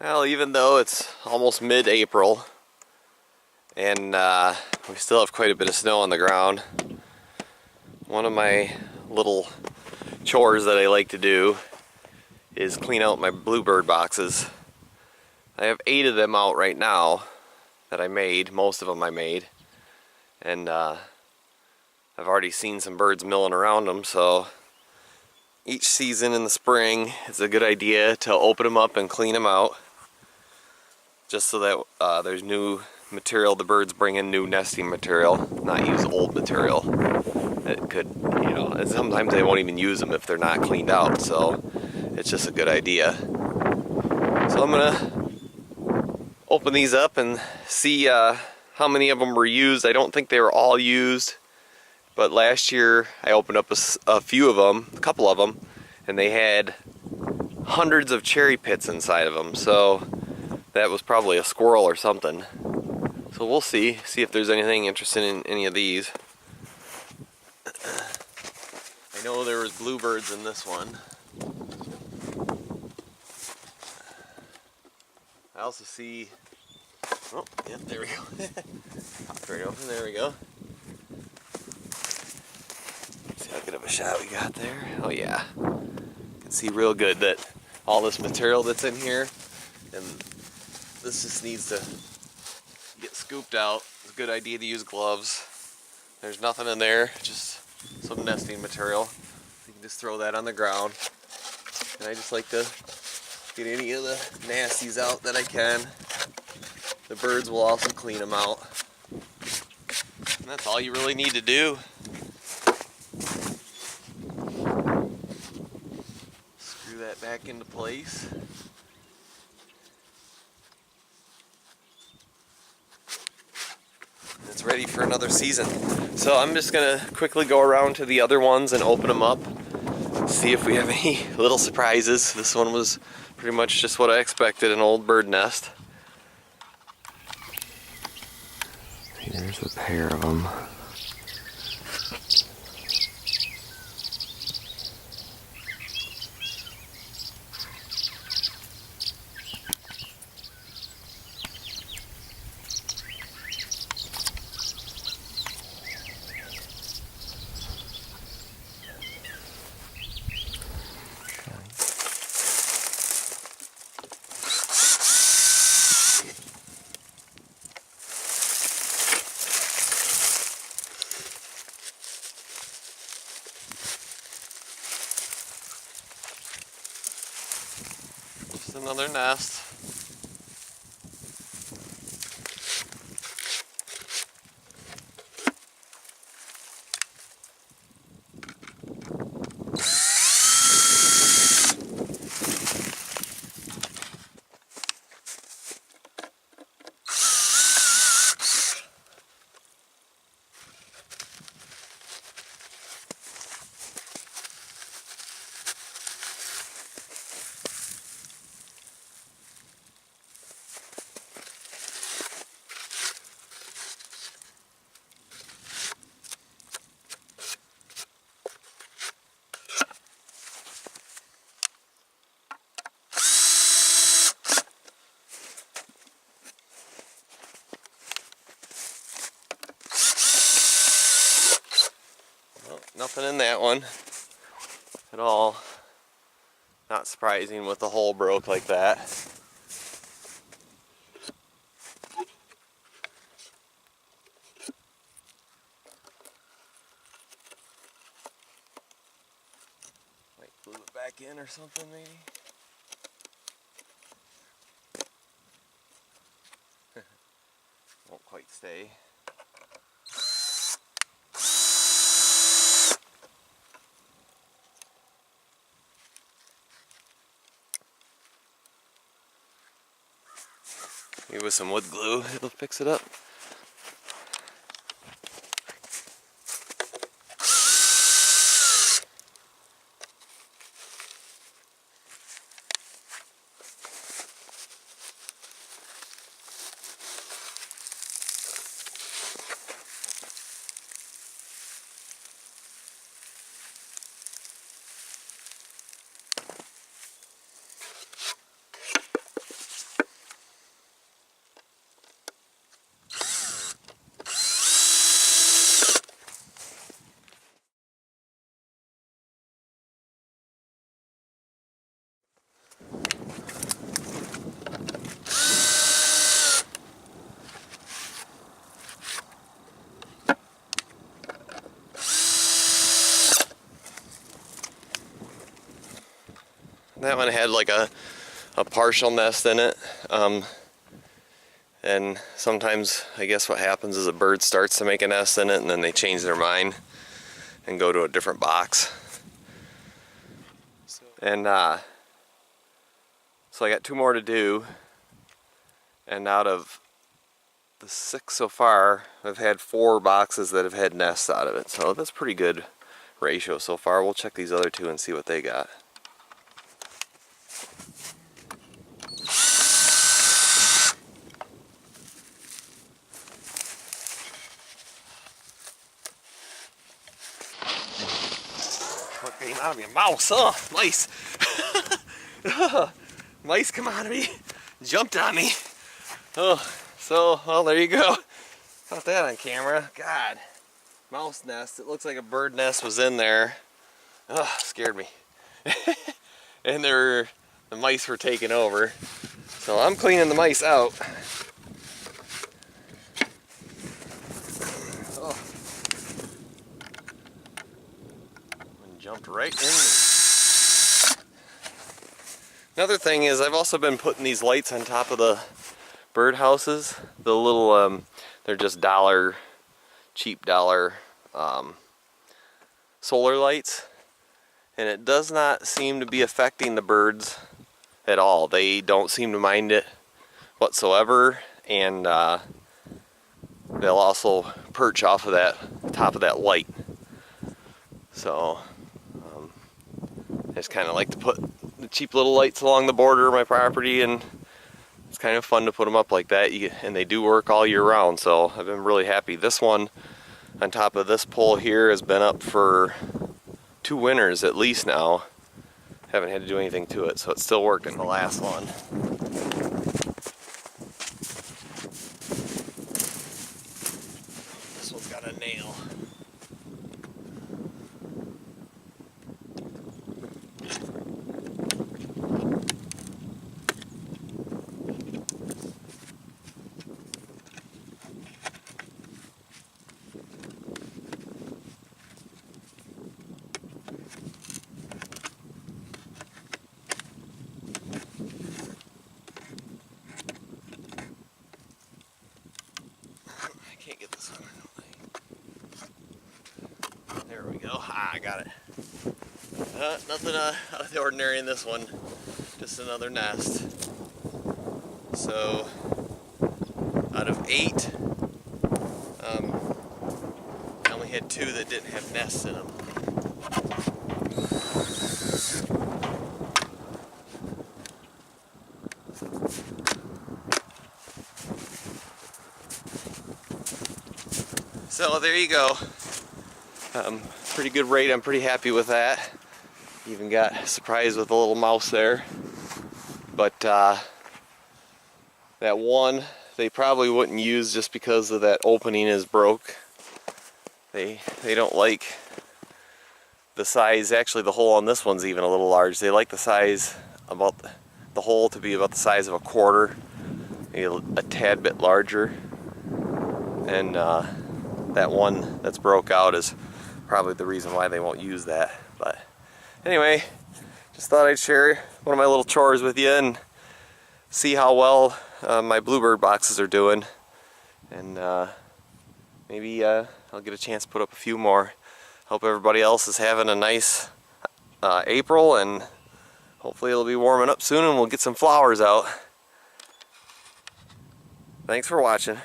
Well, even though it's almost mid-April and we still have quite a bit of snow on the ground, one of my little chores that I like to do is clean out my Bluebird boxes. I have 8 of them out right now that I made, most of them I made, and I've already seen some birds milling around them, so each season in the spring it's a good idea to open them up and clean them out, just so that there's new material. The birds bring in new nesting material, not use old material. It could, and sometimes they won't even use them if they're not cleaned out, so it's just a good idea. So I'm gonna open these up and see how many of them were used. I don't think they were all used, but last year I opened up a few of them, a couple of them, and they had hundreds of cherry pits inside of them, so that was probably a squirrel or something. So we'll see if there's anything interesting in any of these. I know there was bluebirds in this one. I also see, oh, yep, there we go. Popped right open, there we go. See how good of a shot we got there. Oh yeah, you can see real good that all this material that's in here, and this just needs to get scooped out. It's a good idea to use gloves. There's nothing in there, just some nesting material. You can just throw that on the ground. And I just like to get any of the nasties out that I can. The birds will also clean them out. And that's all you really need to do. Screw that back into place. It's ready for another season. So I'm just gonna quickly go around to the other ones and open them up, see if we have any little surprises. This one was pretty much just what I expected, an old bird nest. There's a pair of them. Just another nest. Nothing in that one at all. Not surprising with the hole broke like that. Might glue it back in or something maybe. Won't quite stay. Maybe with some wood glue, it'll fix it up. That one had like a partial nest in it. And sometimes I guess what happens is a bird starts to make a nest in it and then they change their mind and go to a different box. And so I got 2 more to do, and out of the 6 so far, I've had 4 boxes that have had nests out of it, so that's pretty good ratio so far. We'll check these other 2 and see what they got. What came out of me? A mouse! Oh, mice! Mice come out of me! Jumped on me! Oh, so, well, there you go. Got that on camera. God. Mouse nest. It looks like a bird nest was in there. Oh, scared me. And the mice were taking over. So I'm cleaning the mice out. Oh. And jumped right in. Another thing is I've also been putting these lights on top of the bird houses. The little, they're just cheap dollar solar lights. And it does not seem to be affecting the birds at all. They don't seem to mind it whatsoever. And they'll also perch off of that top of that light. So I just kind of like to put the cheap little lights along the border of my property, and it's kind of fun to put them up like that. And they do work all year round, so I've been really happy. This one on top of this pole here has been up for 2 winters at least now. Haven't had to do anything to it, so it's still working. The last one. This one's got a nail. Can't get this one. There we go. Ah, I got it. Nothing out of the ordinary in this one. Just another nest. So, out of 8, I only had 2 that didn't have nests in them. So there you go. Pretty good rate. I'm pretty happy with that. Even got surprised with a little mouse there. But that one they probably wouldn't use just because of that opening is broke. They don't like the size. Actually, the hole on this one's even a little large. They like the size, about the hole to be about the size of a quarter, maybe a tad bit larger. And that one that's broke out is probably the reason why they won't use that. But anyway, just thought I'd share one of my little chores with you and see how well my Bluebird boxes are doing. And maybe I'll get a chance to put up a few more. Hope everybody else is having a nice April, and hopefully it'll be warming up soon and we'll get some flowers out. Thanks for watching.